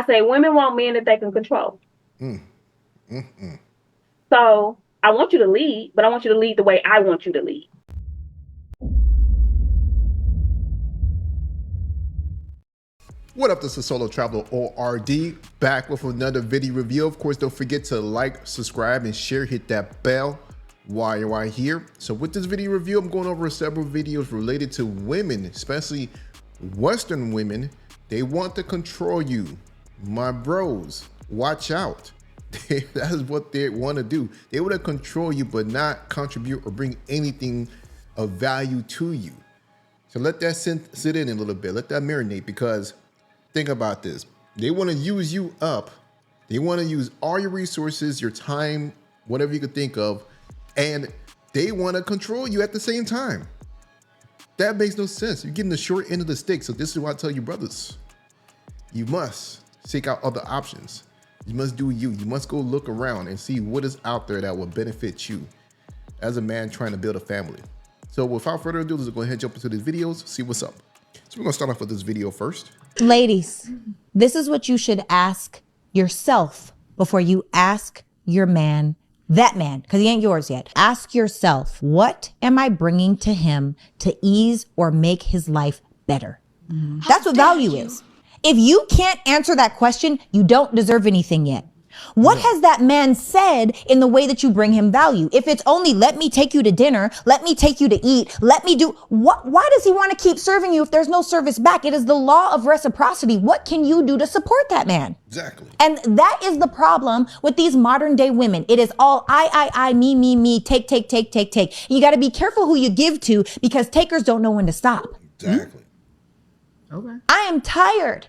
I say women want men that they can control. Mm. So I want you to lead, but I want you to lead the way I want you to lead. What up, this is Solo Traveler ORD, back with another video review. Of course, don't forget to like, subscribe, and share, hit that bell while you're right here. So with this video review, I'm going over several videos related to women, especially Western women. They want to control you. My bros, watch out. That is what they want to do. They want to control you, but not contribute or bring anything of value to you. So let that sit in a little bit. Let that marinate, because think about this. They want to use you up. They want to use all your resources, your time, whatever you could think of, and they want to control you at the same time. That makes no sense. You're getting the short end of the stick. So this is why I tell you, brothers, you must seek out other options. You must do you. You must go look around and see what is out there that will benefit you as a man trying to build a family. So without further ado, let's go ahead and jump into these videos, see what's up. So we're gonna start off with this video first. Ladies, this is what you should ask yourself before you ask your man, that man, because he ain't yours yet. Ask yourself, what am I bringing to him to ease or make his life better? That's what value is. If you can't answer that question, you don't deserve anything yet. What has that man said in the way that you bring him value? If it's only, let me take you to dinner, let me take you to eat, let me do, why does he want to keep serving you if there's no service back? It is the law of reciprocity. What can you do to support that man? Exactly. And that is the problem with these modern day women. It is all I, me, take. You got to be careful who you give to, because takers don't know when to stop. Exactly. Okay. I am tired.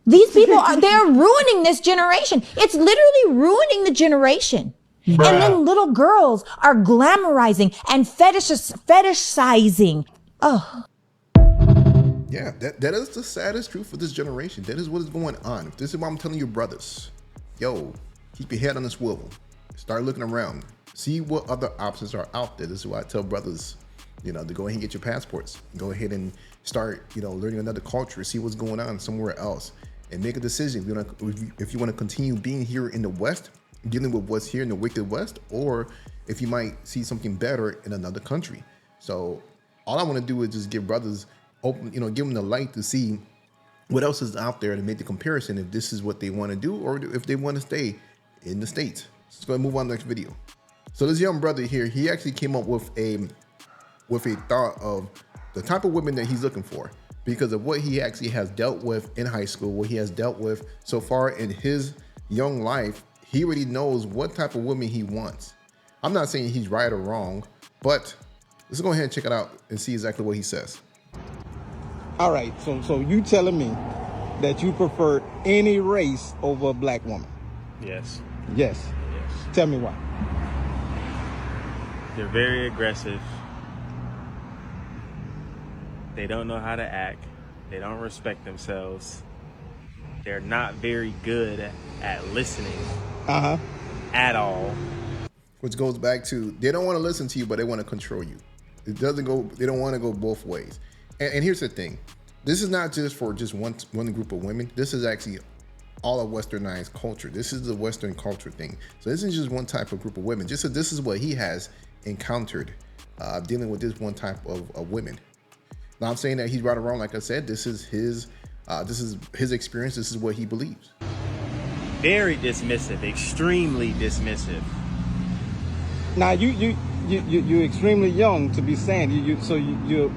These people they're ruining this generation. It's literally ruining the generation. Bruh. And then little girls are glamorizing and fetishizing. Oh. Yeah, that is the saddest truth for this generation. That is what is going on. This is why I'm telling you, brothers, yo, keep your head on the swivel. Start looking around. See what other options are out there. This is why I tell brothers, to go ahead and get your passports. Go ahead and start, learning another culture. See what's going on somewhere else. And make a decision if you want to continue being here in the West, dealing with what's here in the wicked West, or if you might see something better in another country. So all I want to do is just give brothers open, give them the light to see what else is out there to make the comparison, if this is what they want to do or if they want to stay in the States. Let's go ahead and move on to the next video. So this young brother here, he actually came up with a thought of the type of women that he's looking for, because of what he actually has dealt with in high school, what he has dealt with so far in his young life. He already knows what type of women he wants. I'm not saying he's right or wrong, but let's go ahead and check it out and see exactly what he says. All right, so you telling me that you prefer any race over a black woman? Yes. Yes. Yes. Tell me why. They're very aggressive. They don't know how to act. They don't respect themselves. They're not very good at listening at all. Which goes back to, they don't want to listen to you, but they want to control you. It doesn't go, they don't want to go both ways. And here's the thing. This is not just for just one group of women. This is actually all of westernized culture. This is the Western culture thing. So this isn't just one type of group of women. Just so this is what he has encountered dealing with this one type of women. Now I'm saying that he's right or wrong. Like I said, this is his experience. This is what he believes. Very dismissive, extremely dismissive. Now you're extremely young to be saying you're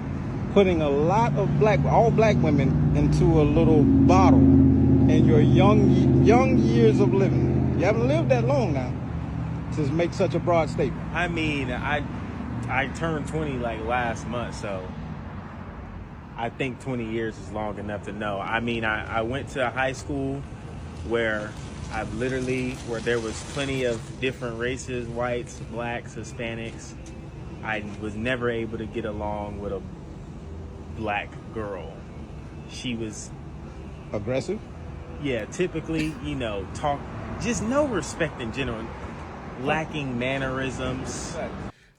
putting a lot of all black women into a little bottle in your young years of living. You haven't lived that long now to make such a broad statement. I mean, I turned 20 like last month, so I think 20 years is long enough to know. I mean, I went to a high school where where there was plenty of different races, whites, blacks, Hispanics. I was never able to get along with a black girl. She was aggressive. Yeah, typically, talk, just no respect in general, lacking mannerisms.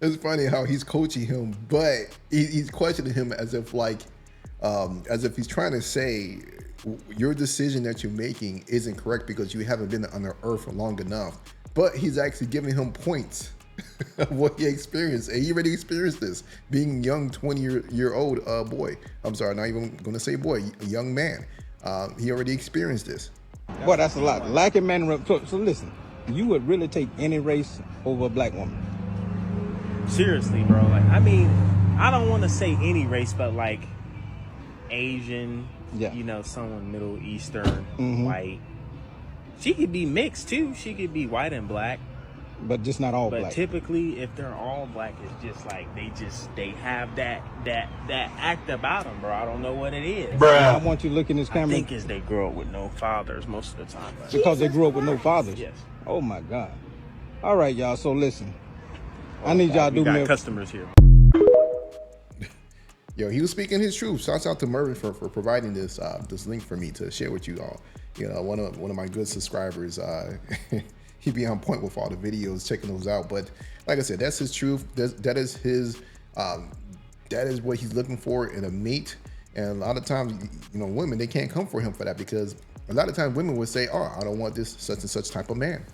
It's funny how he's coaching him, but he's questioning him as if he's trying to say, your decision that you're making isn't correct because you haven't been on the earth for long enough. But he's actually giving him points of what he experienced. And he already experienced this being a young 20-year-old boy. I'm sorry, not even going to say boy, a young man. He already experienced this. Boy, that's a lot. Lacking man. So listen, you would really take any race over a black woman? Seriously, bro. Like, I mean, I don't want to say any race, but like Asian, yeah, you know, someone Middle Eastern, white. She could be mixed too. She could be white and black. But just not all black. But typically, if they're all black, it's just like they have that act about them, bro. I don't know what it is. Bruh. I want you to look in this camera. I think it's they grow up with no fathers most of the time. Because they grew up with no fathers? Yes. Oh my God. All right, y'all. So listen, I need y'all to do me. Customers here. Yo, he was speaking his truth. Shouts out to Mervin for providing this this link for me to share with you all. You know, one of my good subscribers. He be on point with all the videos, checking those out. But like I said, that's his truth. That is his. That is what he's looking for in a mate. And a lot of times, you know, women, they can't come for him for that, because a lot of times women would say, "Oh, I don't want this such and such type of man."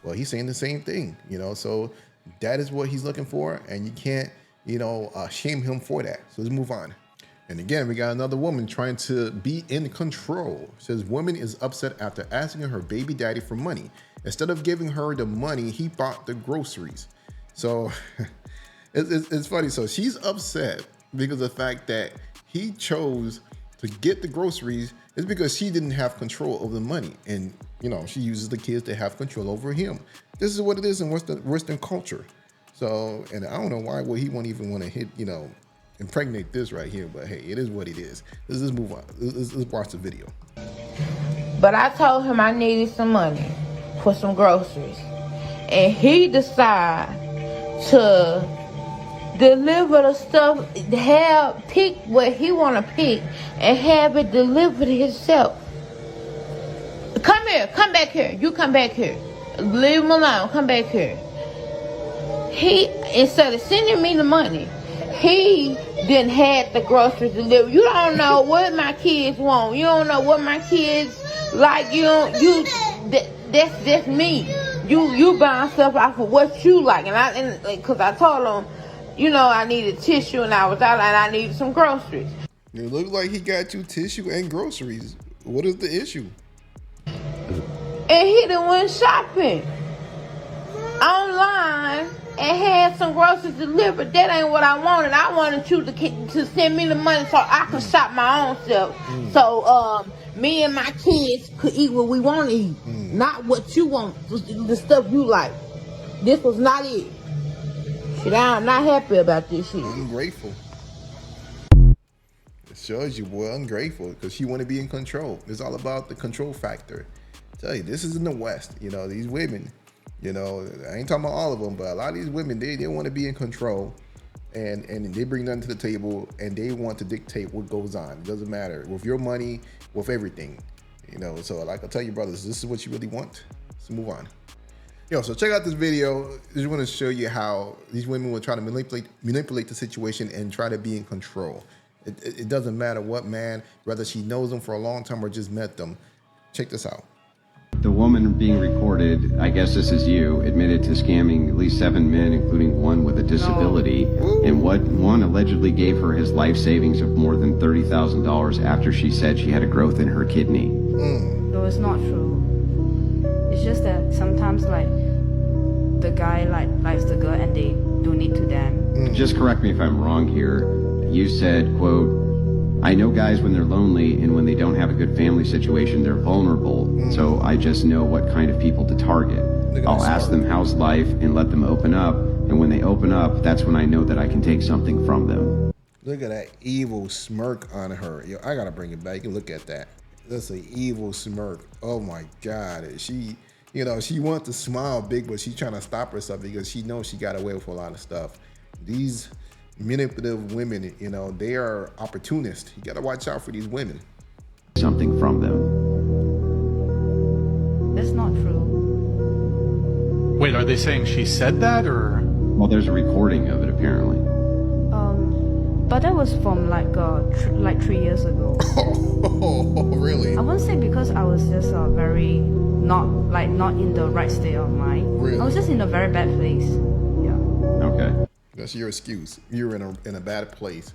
Well, he's saying the same thing, you know. So that is what he's looking for, and you can't, you know, shame him for that. So let's move on. And again, we got another woman trying to be in control. It says woman is upset after asking her baby daddy for money. Instead of giving her the money, he bought the groceries. So it's funny. So she's upset because of the fact that he chose to get the groceries is because she didn't have control over the money. And, you know, she uses the kids to have control over him. This is what it is in Western culture. So, and I don't know why he won't even want to hit, you know, impregnate this right here, but hey, it is what it is. Let's move on. Let's watch the video. But I told him I needed some money for some groceries, and he decided to deliver the stuff, pick what he want to pick and have it delivered himself. Come here, come back here. You come back here. Leave him alone. Come back here. He, instead of sending me the money, he didn't have the groceries delivered. You don't know what my kids want. You don't know what my kids like. That's me. You buying stuff off of what you like, and because I told him, you know, I needed tissue and I was out and I needed some groceries. It looks like he got you tissue and groceries. What is the issue? And he done went shopping online and had some groceries delivered. That ain't what I wanted. I wanted you to send me the money so I could shop my own self. So me and my kids could eat what we want to eat, not what you want, the stuff you like. This was not it. Shit, I'm not happy about this shit. Ungrateful. It shows you, boy, ungrateful, because she want to be in control. It's all about the control factor. I tell you, this is in the West. You know, these women, you know, I ain't talking about all of them, but a lot of these women, they want to be in control, and they bring nothing to the table, and they want to dictate what goes on. It doesn't matter with your money, with everything, you know. So like I tell you, brothers, this is what you really want. Let's move on. Yo, so check out this video. I just want to show you how these women will try to manipulate the situation and try to be in control. It doesn't matter what man, whether she knows them for a long time or just met them. Check this out. The woman being recorded, I guess this is you, admitted to scamming at least 7 men, including one with a disability, and one allegedly gave her his life savings of more than $30,000 after she said she had a growth in her kidney. No, it's not true. It's just that sometimes, like, the guy likes the girl and they donate to them. Just correct me if I'm wrong here. You said, quote, I know guys when they're lonely and when they don't have a good family situation, they're vulnerable. So I just know what kind of people to target. I'll ask them how's life and let them open up. And when they open up, that's when I know that I can take something from them. Look at that evil smirk on her. Yo, I gotta bring it back. You can look at that. That's an evil smirk. Oh my God. She, you know, she wants to smile big, but she's trying to stop herself because she knows she got away with a lot of stuff. These manipulative women, you know, they are opportunists. You gotta watch out for these women. Something from them. That's not true. Wait, are they saying she said that, or? Well, there's a recording of it apparently. But that was from like 3 years ago. Oh, really? I wouldn't say because I was just very not in the right state of mind. Really? I was just in a very bad place. Yeah. Okay. That's your excuse. You're in a bad place.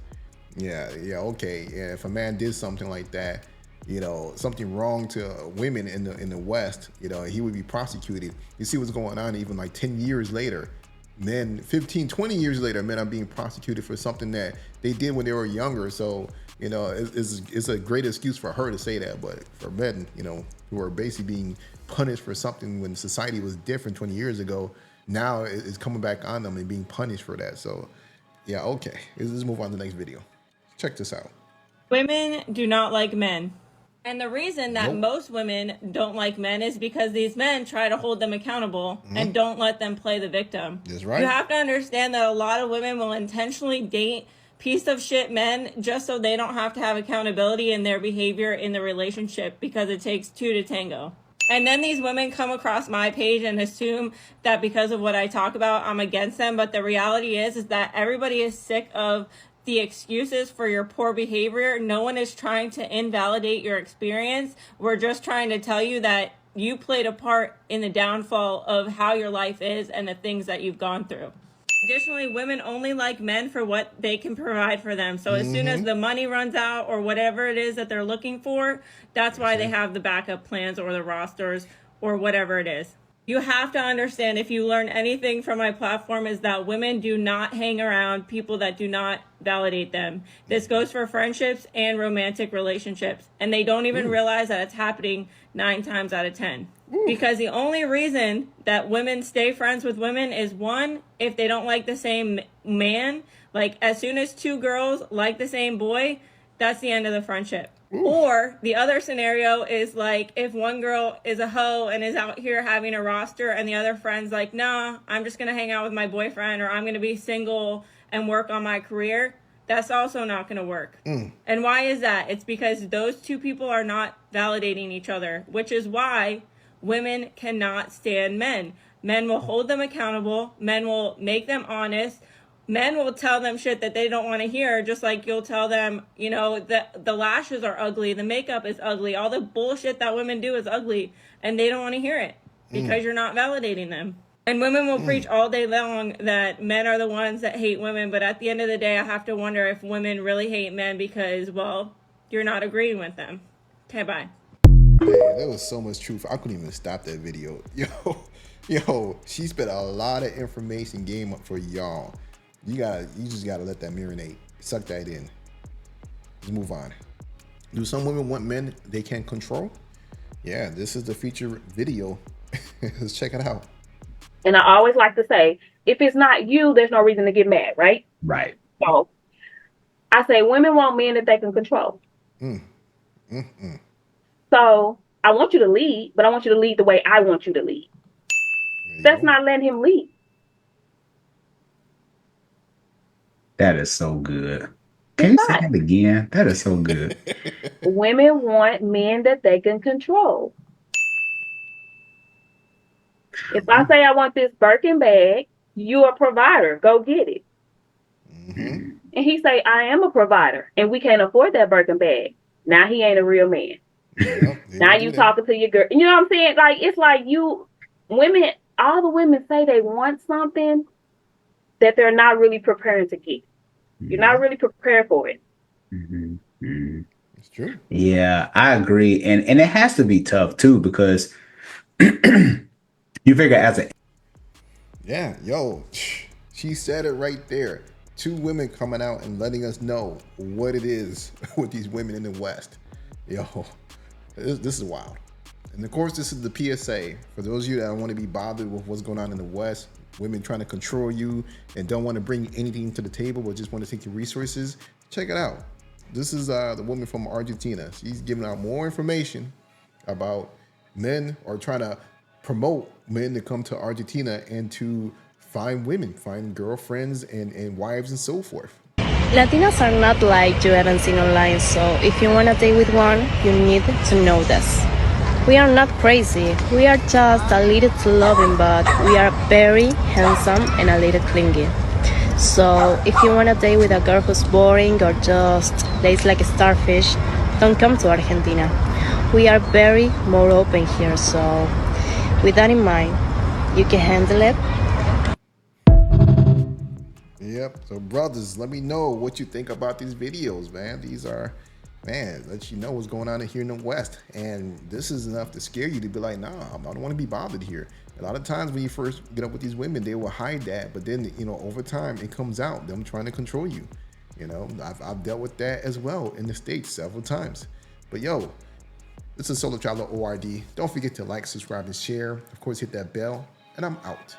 Yeah, okay. Yeah, if a man did something like that, you know, something wrong to women in the West, you know, he would be prosecuted. You see what's going on even like 10 years later. Men 15, 20 years later, men are being prosecuted for something that they did when they were younger. So, you know, it's a great excuse for her to say that. But for men, you know, who are basically being punished for something when society was different 20 years ago, now it's coming back on them and being punished for that. So, yeah, okay. Let's move on to the next video. Check this out. Women do not like men. And the reason that most women don't like men is because these men try to hold them accountable and don't let them play the victim. That's right. You have to understand that a lot of women will intentionally date piece of shit men just so they don't have to have accountability in their behavior in the relationship, because it takes two to tango. And then these women come across my page and assume that because of what I talk about, I'm against them. But the reality is that everybody is sick of the excuses for your poor behavior. No one is trying to invalidate your experience. We're just trying to tell you that you played a part in the downfall of how your life is and the things that you've gone through. Additionally, women only like men for what they can provide for them. So as soon as the money runs out or whatever it is that they're looking for, that's why they have the backup plans or the rosters or whatever it is. You have to understand, if you learn anything from my platform, is that women do not hang around people that do not validate them. This goes for friendships and romantic relationships. And they don't even realize that it's happening 9 times out of 10. Because the only reason that women stay friends with women is, one, if they don't like the same man. Like, as soon as 2 girls like the same boy, that's the end of the friendship. Or the other scenario is like, if one girl is a hoe and is out here having a roster and the other friend's like, nah, I'm just going to hang out with my boyfriend, or I'm going to be single and work on my career. That's also not going to work. And why is that? It's because those 2 people are not validating each other, which is why women cannot stand men. Men will hold them accountable. Men will make them honest. Men will tell them shit that they don't want to hear, just like you'll tell them, you know, the lashes are ugly, the makeup is ugly, all the bullshit that women do is ugly, and they don't want to hear it because you're not validating them. And women will preach all day long that men are the ones that hate women, but at the end of the day, I have to wonder if women really hate men because, well, you're not agreeing with them. Okay, bye. Yeah, there was so much truth. I couldn't even stop that video. Yo, she spent a lot of information game up for y'all. You just gotta let that marinate. Suck that in. Let's move on. Do some women want men they can't control? Yeah, this is the feature video. Let's check it out. And I always like to say, if it's not you, there's no reason to get mad, right? Right. So I say women want men that they can control. So I want you to lead, but I want you to lead the way I want you to lead. That's not letting him lead. That is so good. Can you say that again? That is so good. Women want men that they can control. If I say I want this Birkin bag, you're a provider. Go get it. And he say, I am a provider, and we can't afford that Birkin bag. Now he ain't a real man. Now you talking to your girl. You know what I'm saying? Like, it's like women, all the women say they want something that they're not really preparing to get. You're not really prepared for it. It's true. Yeah, I agree. And it has to be tough too, because you figure as a she said it right there. 2 women coming out and letting us know what it is with these women in the West. This is wild. And of course, this is the PSA for those of you that don't want to be bothered with what's going on in the West. Women trying to control you and don't want to bring anything to the table, but just want to take your resources. Check it out. This is the woman from Argentina. She's giving out more information about men, or trying to promote men to come to Argentina and to find women, find girlfriends and wives and so forth. Latinas are not like you haven't seen online, so if you want to date with one, you need to know this. We are not crazy, we are just a little too loving, but we are very handsome and a little clingy. So if you want to date with a girl who's boring or just lays like a starfish, don't come to Argentina. We are very more open here, so with that in mind, you can handle it. Yep. So brothers, let me know what you think about these videos, man. These are, man, let you know what's going on here in the West. And this is enough to scare you to be like, nah, I don't want to be bothered here. A lot of times when you first get up with these women, they will hide that. But then, you know, over time, it comes out, them trying to control you. You know, I've dealt with that as well in the States several times. But yo, this is Solo Traveler ORD. Don't forget to like, subscribe, and share. Of course, hit that bell, and I'm out.